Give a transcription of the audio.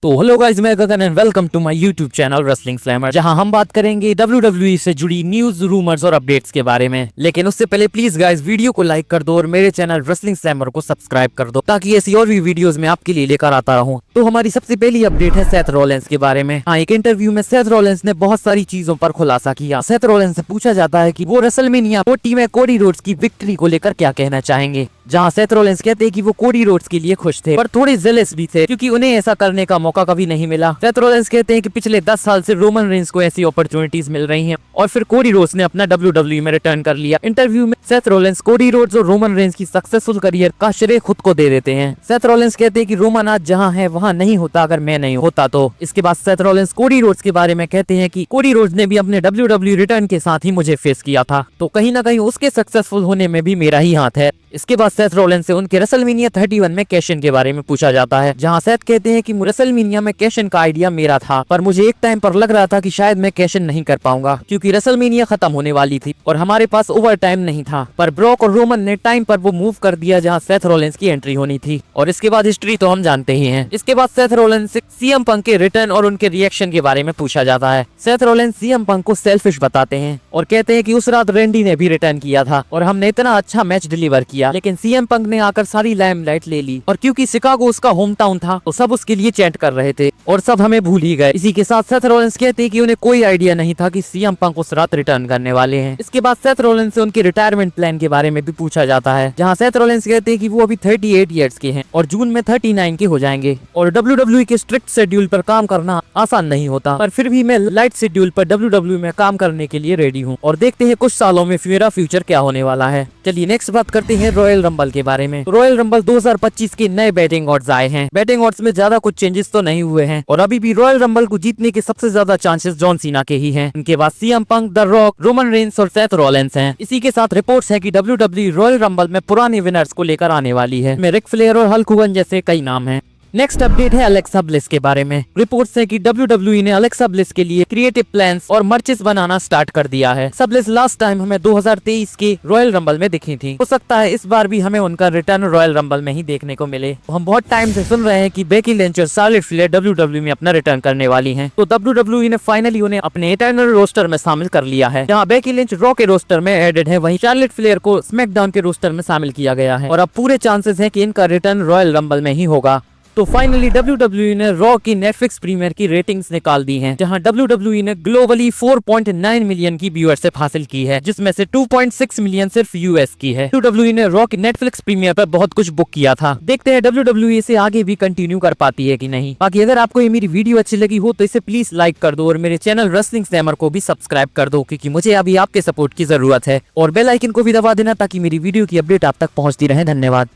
तो hello guys, मैं Gagan and welcome to my YouTube channel wrestling slammer, जहां हम बात करेंगे WWE से जुड़ी न्यूज, रूमर्स और अपडेट्स के बारे में। लेकिन उससे पहले प्लीज गाइस वीडियो को लाइक कर दो और मेरे चैनल रेसलिंग स्लैमर को सब्सक्राइब कर दो ताकि ऐसी और भी वीडियोस में आपके लिए लेकर आता रहूं। तो हमारी सबसे पहली अपडेट है सेथ रॉलिंस के बारे में। हाँ, एक इंटरव्यू में सेथ रॉलिंस ने बहुत सारी चीजों पर खुलासा किया। सेथ रॉलिंस से पूछा जाता है कि वो रेसलमेनिया 40 में कोडी रोड्स की विक्ट्री को लेकर क्या कहना चाहेंगे, जहां सेथ रॉलिंस कहते हैं कि वो कोडी रोड्स के लिए खुश थे पर थोड़े जेलस भी थे क्योंकि उन्हें ऐसा करने का मौका कभी नहीं मिला। सेथ रॉलिंस कहते हैं कि पिछले 10 साल से रोमन रेंस को ऐसी अपॉर्चुनिटीज मिल रही हैं और फिर कोडी रोड्स ने अपना WWE में रिटर्न कर लिया। इंटरव्यू में सेथ रॉलिंस कोडी रोड्स और रोमन रेंस की सक्सेसफुल करियर का श्रेय खुद को दे देते हैं। सेथ रॉलिंस कहते हैं कि रोमन आज जहां है वहां नहीं होता अगर मैं नहीं होता तो। इसके बाद सेथ रॉलिंस कोडी रोड्स के बारे में कहते हैं कि कोडी रोड्स ने भी अपने WWE रिटर्न के साथ ही मुझे फेस किया था, तो कहीं ना कहीं उसके सक्सेसफुल होने में भी मेरा ही हाथ है। इसके बाद सेथ रॉलिंस से उनके रेसलमेनिया 31 में कैश इन के बारे में पूछा जाता है, जहां सेथ कहते हैं कि रेसलमेनिया में कैश इन का आइडिया मेरा था पर मुझे एक टाइम पर लग रहा था कि शायद मैं कैश इन नहीं कर पाऊंगा क्योंकि रेसलमेनिया खत्म होने वाली थी और हमारे पास ओवर टाइम नहीं था। पर ब्रॉक और रोमन ने टाइम पर वो मूव कर दिया जहां सेथ रॉलिंस की एंट्री होनी थी और इसके बाद हिस्ट्री तो हम जानते ही हैं। इसके बाद सेथ रॉलिंस से सीएम पंक के रिटर्न और उनके रिएक्शन के बारे में पूछा जाता है। सेथ रॉलिंस सीएम पंक को सेल्फिश बताते हैं और कहते हैं कि उस रात रेंडी ने भी रिटर्न किया था और हमने इतना अच्छा मैच डिलीवर किया, लेकिन सीएम पंक ने आकर सारी लाइमलाइट ले ली और क्योंकि शिकागो उसका होम टाउन था तो सब उसके लिए चैंट कर रहे थे और सब हमें भूल ही गए। इसी के साथ सेथ रॉलिंस कहते हैं कि उन्हें कोई आइडिया नहीं था कि सीएम पंक उस रात रिटर्न करने वाले हैं। इसके बाद सेथ रॉलिंस से उनके रिटायरमेंट प्लान के बारे में भी पूछा जाता है, जहां सेथ रॉलिंस कहते हैं कि वो अभी 38 इयर्स के हैं और जून में 39 के हो जाएंगे और WWE के स्ट्रिक्ट शेड्यूल पर काम करना आसान नहीं होता, पर फिर भी मैं लाइट शेड्यूल पर WWE में काम करने के लिए रेडी हूँ और देखते हैं कुछ सालों में मेरा फ्यूचर क्या होने वाला है। चलिए नेक्स्ट बात करते हैं रॉयल रंबल के बारे में। रॉयल रंबल 2025 के नए बैटिंग ऑड्स आए हैं। बैटिंग ऑड्स में ज्यादा कुछ चेंजेस तो नहीं हुए हैं और अभी भी रॉयल रंबल को जीतने के सबसे ज्यादा चांसेस जॉन सीना के ही हैं। उनके बाद CM Punk, the rock, Roman Reigns और सेथ रॉलिंस हैं। इसी के साथ रिपोर्ट्स है कि WWE रॉयल रंबल में पुराने विनर्स को लेकर आने वाली है। में रिक फ्लेयर और हल्क होगन जैसे कई नाम हैं। नेक्स्ट अपडेट है अलेक्सा ब्लिस के बारे में। रिपोर्ट्स है कि WWE ने अलेक्सा ब्लिस के लिए क्रिएटिव प्लान्स और मर्चेस बनाना स्टार्ट कर दिया है। अलेक्सा ब्लिस लास्ट टाइम हमें 2023 के रॉयल रंबल में दिखी थी, हो सकता है इस बार भी हमें उनका रिटर्न रॉयल रंबल में ही देखने को मिले। हम बहुत टाइम से सुन रहे हैं कि बेकी लिंच और शार्लेट फ्लेयर WWE में अपना रिटर्न करने वाली हैं, तो WWE ने फाइनली उन्हें अपने इटर्नल रोस्टर में शामिल कर लिया है। जहां बेकी लिंच रॉ के रोस्टर में एडेड है, वहीं शार्लेट फ्लेयर को स्मैकडाउन के रोस्टर में शामिल किया गया है और अब पूरे चांसेस है कि इनका रिटर्न रॉयल रंबल में ही होगा। तो फाइनली WWE ने रॉ की नेटफ्लिक्स प्रीमियर की रेटिंग्स निकाल दी हैं, जहां WWE ने ग्लोबली 4.9 मिलियन की व्यूअरशिप हासिल की है, जिसमें से 2.6 मिलियन सिर्फ यूएस की है। WWE ने रॉ की नेटफ्लिक्स प्रीमियर पर बहुत कुछ बुक किया था। देखते हैं WWE इसे आगे भी कंटिन्यू कर पाती है कि नहीं। बाकी अगर आपको ये मेरी वीडियो अच्छी लगी हो तो इसे प्लीज लाइक कर दो और मेरे चैनल रेसलिंग स्लैमर को भी सब्सक्राइब कर दो क्योंकि मुझे अभी आपके सपोर्ट की जरूरत है और बेल आइकन को भी दबा देना ताकि मेरी वीडियो की अपडेट आप तक पहुंचती रहे। धन्यवाद।